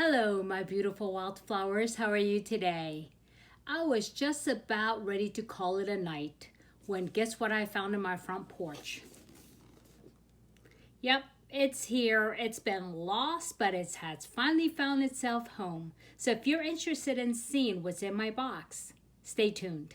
Hello, my beautiful wildflowers. How are you today? I was just about ready to call it a night when guess what I found in my front porch? Yep, it's here. It's been lost, but it has finally found itself home. So if you're interested in seeing what's in my box, stay tuned.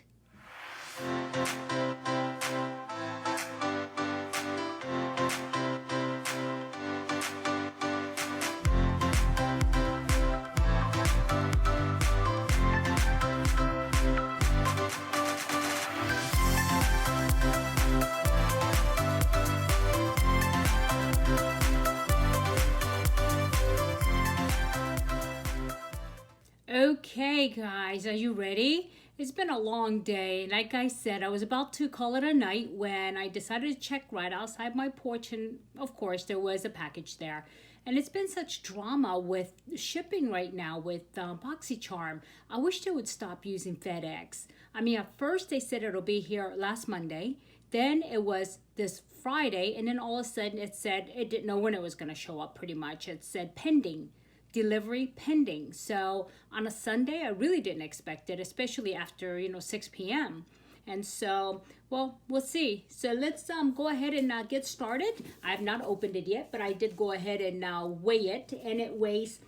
Okay, guys, are you ready? It's been a long day. Like I said, I was about to call it a night when I decided to check right outside my porch, and of course, there was a package there. And it's been such drama with shipping right now with BoxyCharm. I wish they would stop using FedEx. I mean, at first they said it'll be here last Monday. Then it was this Friday, and then all of a sudden it said it didn't know when it was going to show up pretty much. It said pending. Delivery pending. So on a Sunday, I really didn't expect it, especially after 6 p.m. And so, well, we'll see. So let's go ahead and get started. I have not opened it yet, but I did go ahead and weigh it, and it weighs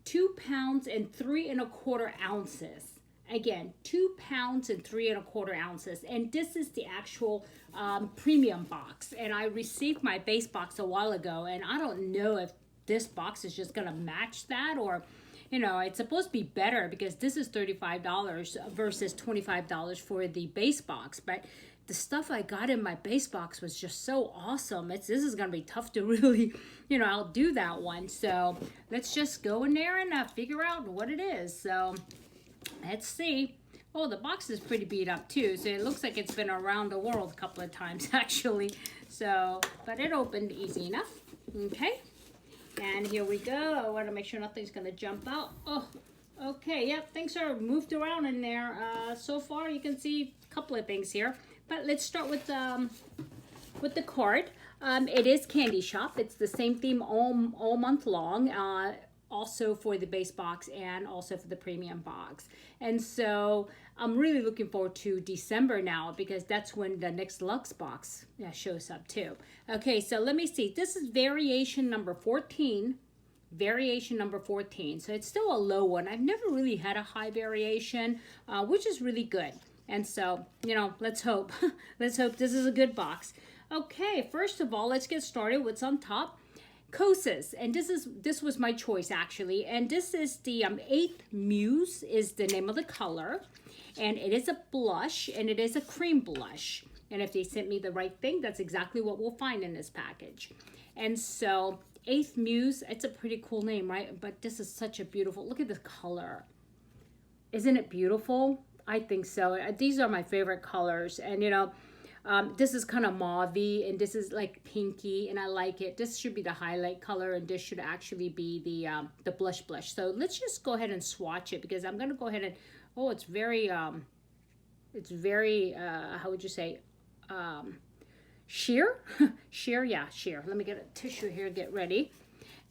2 pounds and 3¼ ounces. Again, 2 pounds and 3¼ ounces. And this is the actual premium box. And I received my base box a while ago, and I don't know if this box is just gonna match that, or it's supposed to be better because this is $35 versus $25 for the base box. But the stuff I got in my base box was just so awesome. This is gonna be tough to really outdo that one. So let's just go in there and figure out what it is. So let's see. Oh, the box is pretty beat up too, so it looks like it's been around the world a couple of times actually. So but it opened easy enough. Okay. And here we go. I want to make sure nothing's going to jump out. Oh, okay. Yep, things are moved around in there. So far, you can see a couple of things here. But let's start with the card. It is Candy Shop. It's the same theme all month long. Also for the base box and also for the premium box. And so I'm really looking forward to December now because that's when the next Luxe box shows up too. Okay, so let me see. This is variation number 14. Variation number 14. So it's still a low one. I've never really had a high variation, which is really good. And so, let's hope. Let's hope this is a good box. Okay, first of all, let's get started. What's on top? Kosas, and this was my choice actually, and this is the 8th Muse is the name of the color, and it is a blush, and it is a cream blush. And if they sent me the right thing, that's exactly what we'll find in this package. And so 8th Muse, it's a pretty cool name, right? But this is such a beautiful, look at the color. Isn't it beautiful? I think so. These are my favorite colors, and this is kind of mauvey, and this is like pinky, and I like it. This should be the highlight color, and this should actually be the blush. So let's just go ahead and swatch it because I'm gonna go ahead and it's very how would you say, sheer? Sheer, yeah, sheer. Let me get a tissue here, get ready.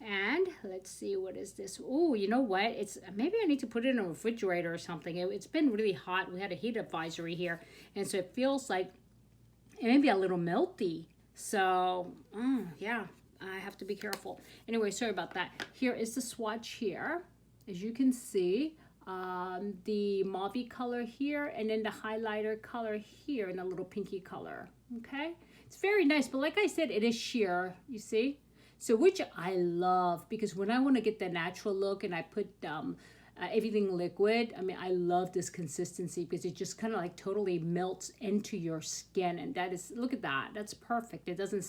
And let's see, what is this? Oh, you know what? It's maybe I need to put it in a refrigerator or something. It's been really hot. We had a heat advisory here, and so it feels like it may be a little melty. So, yeah, I have to be careful. Anyway, sorry about that. Here is the swatch here. As you can see, the mauve color here, and then the highlighter color here, and a little pinky color. Okay? It's very nice, but like I said, it is sheer, you see? So, which I love, because when I want to get the natural look and I put everything liquid, I mean, I love this consistency because it just kind of like totally melts into your skin, and that is, look at that, that's perfect. It doesn't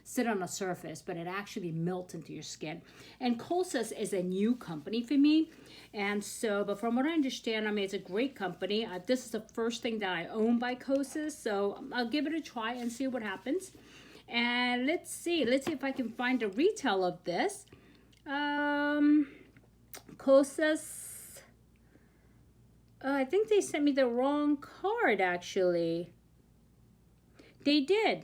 sit on a surface, but it actually melts into your skin. And Kosas is a new company for me, and so, but from what I understand, I mean, it's a great company. This is the first thing that I own by Kosas, so I'll give it a try and see what happens. And let's see if I can find a retail of this. Kosas, I think they sent me the wrong card actually. They did.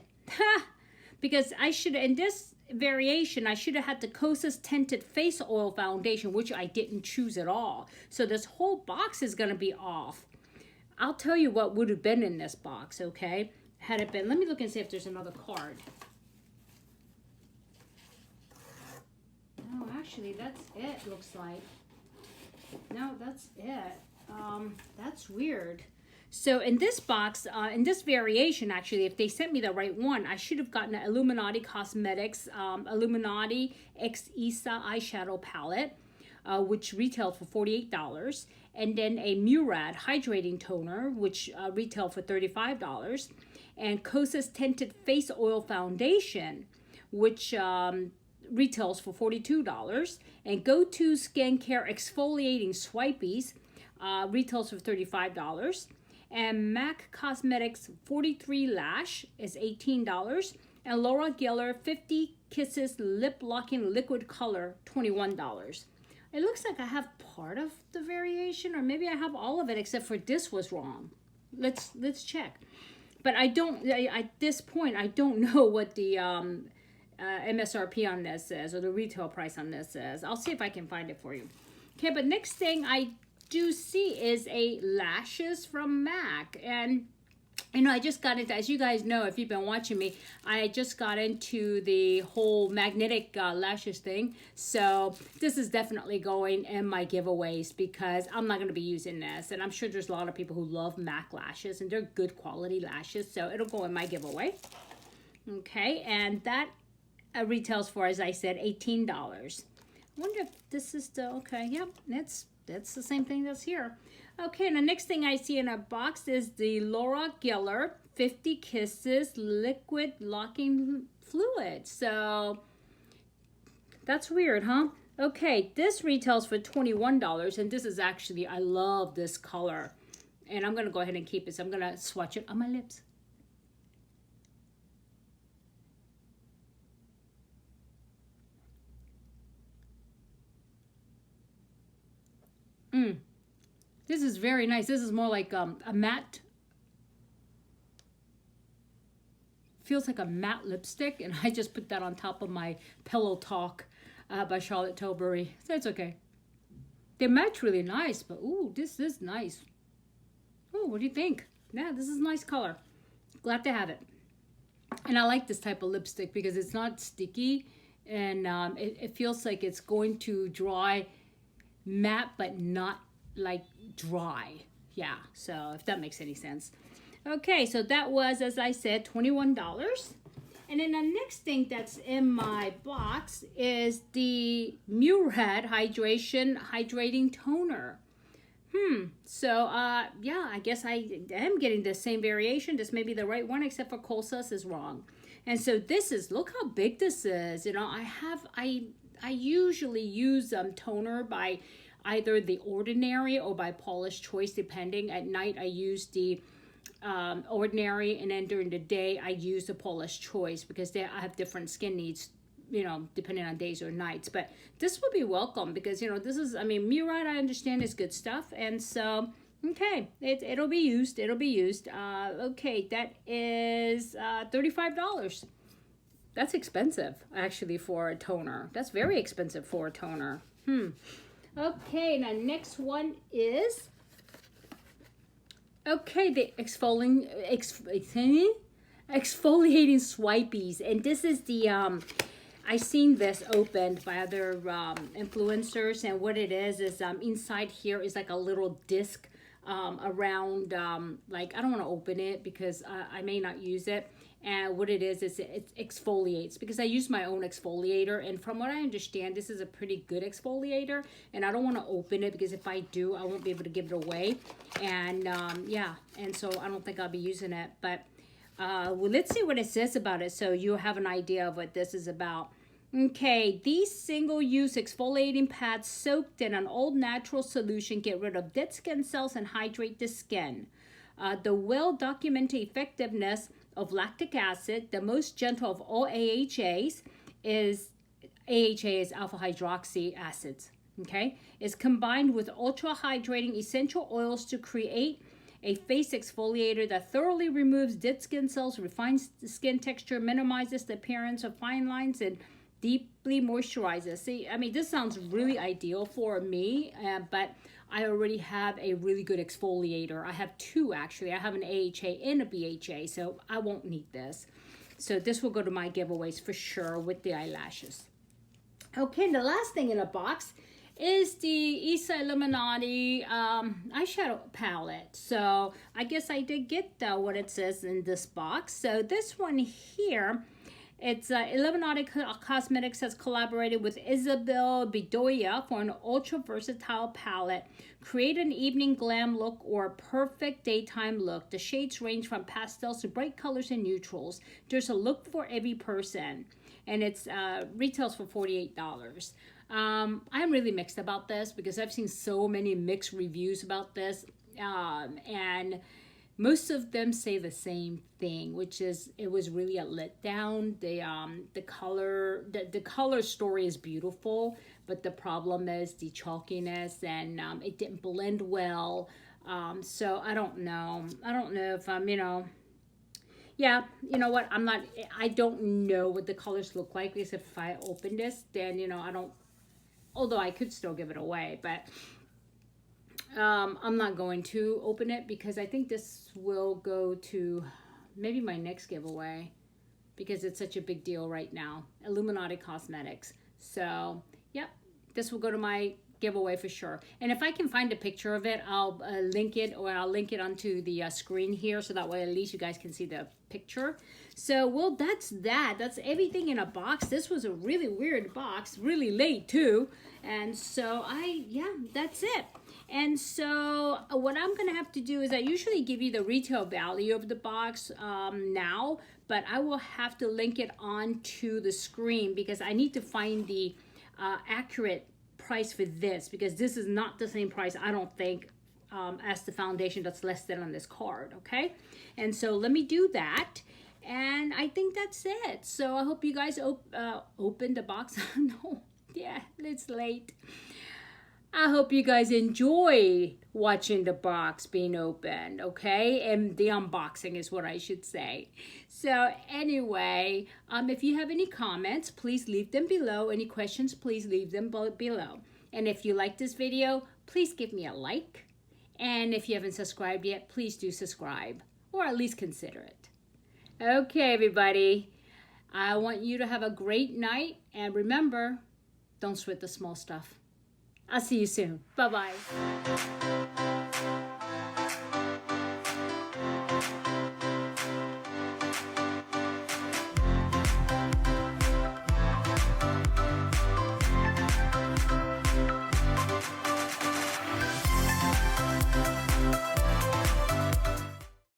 Because I should, and this variation, I should have had the Kosas Tinted Face Oil Foundation, which I didn't choose at all. So this whole box is going to be off. I'll tell you what would have been in this box, okay? Had it been, let me look and see if there's another card. No, actually, that's it, looks like. No, that's it. That's weird. So in this box, in this variation, actually, if they sent me the right one, I should have gotten an Illuminati Cosmetics Illuminati X ISA eyeshadow palette, which retailed for $48. And then a Murad hydrating toner, which retailed for $35. And Kosas Tinted Face Oil Foundation, which retails for $42. And Go-To Skincare Exfoliating Swipies retails for $35. And MAC Cosmetics 43 Lash is $18. And Laura Geller 50 Kisses Lip Locking Liquid Color, $21. It looks like I have part of the variation, or maybe I have all of it except for this was wrong. Let's check. But I don't, at this point, I don't know what the MSRP on this is, or the retail price on this is. I'll see if I can find it for you. Okay, but next thing I do see is a lashes from MAC. And you know, I just got into, as you guys know, if you've been watching me, I just got into the whole magnetic lashes thing. So this is definitely going in my giveaways because I'm not going to be using this. And I'm sure there's a lot of people who love MAC lashes and they're good quality lashes. So it'll go in my giveaway. Okay, and that retails for, as I said, $18. I wonder if this is the, okay, yep, that's the same thing that's here. Okay, and the next thing I see in a box is the Laura Geller 50 Kisses Liquid Locking Fluid. So that's weird, huh? Okay, this retails for $21, and this is actually, I love this color. And I'm going to go ahead and keep it, so I'm going to swatch it on my lips. This is very nice. This is more like a matte, feels like a matte lipstick, and I just put that on top of my Pillow Talk by Charlotte Tilbury. So it's okay. They match really nice, but ooh, this is nice. Oh, what do you think? Yeah, this is a nice color. Glad to have it. And I like this type of lipstick because it's not sticky, and it feels like it's going to dry matte, but not like dry. Yeah, so if that makes any sense. Okay, so that was, as I said, $21. And then the next thing that's in my box is the Murad Hydrating Toner. So yeah, I guess I am getting the same variation. This may be the right one, except for Kosas is wrong. And so this is, look how big this is. You know, I usually use toner by either the Ordinary or by Paula's Choice, depending. At night I use the Ordinary, and then during the day I use the Paula's Choice because I have different skin needs, you know, depending on days or nights. But this would be welcome because, you know, this is, I mean, Murad, I understand, is good stuff. And so, okay, it'll be used. It'll be used. Okay, that is $35. That's expensive, actually, for a toner. That's very expensive for a toner. Okay, now next one is, okay, the exfoliating swipies. And this is the, I seen this opened by other influencers, and what it is inside here is like a little disc around, like, I don't want to open it because I may not use it. And what it is it exfoliates, because I use my own exfoliator, and from what I understand, this is a pretty good exfoliator, and I don't want to open it because if I do, I won't be able to give it away. And yeah, and so I don't think I'll be using it. But well, let's see what it says about it so you have an idea of what this is about. Okay, these single-use exfoliating pads soaked in an all-natural solution get rid of dead skin cells and hydrate the skin. The well-documented effectiveness of lactic acid, the most gentle of all AHAs, is alpha hydroxy acids, okay, is combined with ultra hydrating essential oils to create a face exfoliator that thoroughly removes dead skin cells, refines the skin texture, minimizes the appearance of fine lines, and deeply moisturizes. See, I mean, this sounds really ideal for me, but I already have a really good exfoliator. I have two, actually. I have an AHA and a BHA, so I won't need this. So this will go to my giveaways for sure with the eyelashes. Okay, and the last thing in the box is the IPSY Illuminati eyeshadow palette. So I guess I did get what it says in this box. So this one here, it's Illuminati Cosmetics has collaborated with Isabel Bedoya for an ultra versatile palette. Create an evening glam look or a perfect daytime look. The shades range from pastels to bright colors and neutrals. There's a look for every person, and it's retails for $48. I'm really mixed about this because I've seen so many mixed reviews about this, and most of them say the same thing, which is it was really a letdown. The color story is beautiful, but the problem is the chalkiness, and it didn't blend well. So I don't know if I'm, yeah, you know what, I don't know what the colors look like, because if I open this, then although I could still give it away, but I'm not going to open it because I think this will go to maybe my next giveaway, because it's such a big deal right now. Illuminati Cosmetics. So, yep, this will go to my giveaway for sure. And if I can find a picture of it, I'll link it, or I'll link it onto the screen here, so that way at least you guys can see the picture. So, well, that's everything in a box. This was a really weird box, really late too. And so that's it. And so what I'm gonna have to do is, I usually give you the retail value of the box now, but I will have to link it onto the screen, because I need to find the accurate price for this, because this is not the same price, I don't think, as the foundation that's listed on this card. Okay, and so let me do that, and I think that's it. So I hope you guys open the box. No, yeah, it's late. I hope you guys enjoy watching the box being opened, okay? And the unboxing is what I should say. So anyway, if you have any comments, please leave them below. Any questions, please leave them below. And if you like this video, please give me a like. And if you haven't subscribed yet, please do subscribe, or at least consider it. Okay, everybody. I want you to have a great night. And remember, don't sweat the small stuff. I'll see you soon. Bye-bye.